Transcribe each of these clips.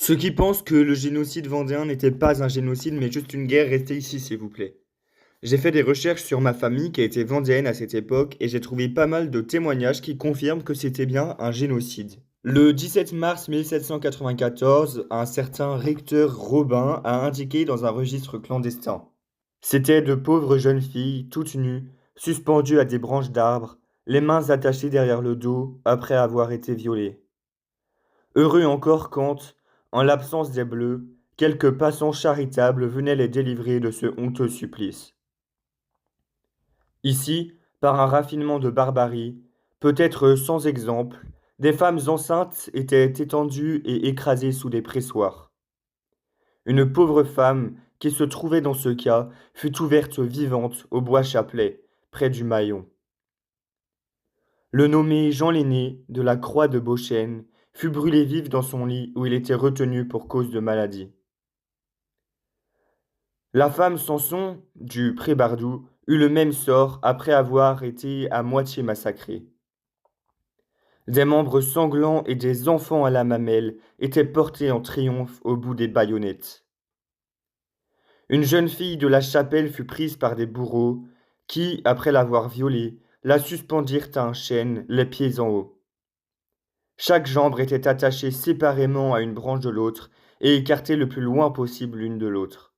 Ceux qui pensent que le génocide vendéen n'était pas un génocide mais juste une guerre, restez ici s'il vous plaît. J'ai fait des recherches sur ma famille qui a été vendéenne à cette époque et j'ai trouvé pas mal de témoignages qui confirment que c'était bien un génocide. Le 17 mars 1794, un certain recteur Robin a indiqué dans un registre clandestin. C'étaient de pauvres jeunes filles, toutes nues, suspendues à des branches d'arbres, les mains attachées derrière le dos après avoir été violées. Heureux encore quand, en l'absence des Bleus, quelques passants charitables venaient les délivrer de ce honteux supplice. Ici, par un raffinement de barbarie, peut-être sans exemple, des femmes enceintes étaient étendues et écrasées sous des pressoirs. Une pauvre femme, qui se trouvait dans ce cas, fut ouverte vivante au bois Chapelet, près du Maillon. Le nommé Jean Lenné, de la Croix de Beauchêne, fut brûlé vif dans son lit où il était retenu pour cause de maladie. La femme Samson, du Pré-Bardou, eut le même sort après avoir été à moitié massacrée. Des membres sanglants et des enfants à la mamelle étaient portés en triomphe au bout des baïonnettes. Une jeune fille de la chapelle fut prise par des bourreaux qui, après l'avoir violée, la suspendirent à un chêne, les pieds en haut. Chaque jambe était attachée séparément à une branche de l'autre et écartée le plus loin possible l'une de l'autre.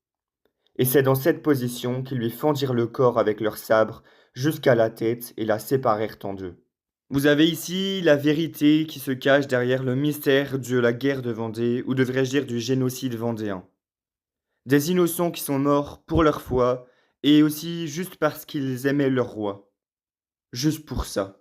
Et c'est dans cette position qu'ils lui fendirent le corps avec leurs sabres jusqu'à la tête et la séparèrent en deux. Vous avez ici la vérité qui se cache derrière le mystère de la guerre de Vendée, ou devrais-je dire du génocide vendéen. Des innocents qui sont morts pour leur foi, et aussi juste parce qu'ils aimaient leur roi. Juste pour ça.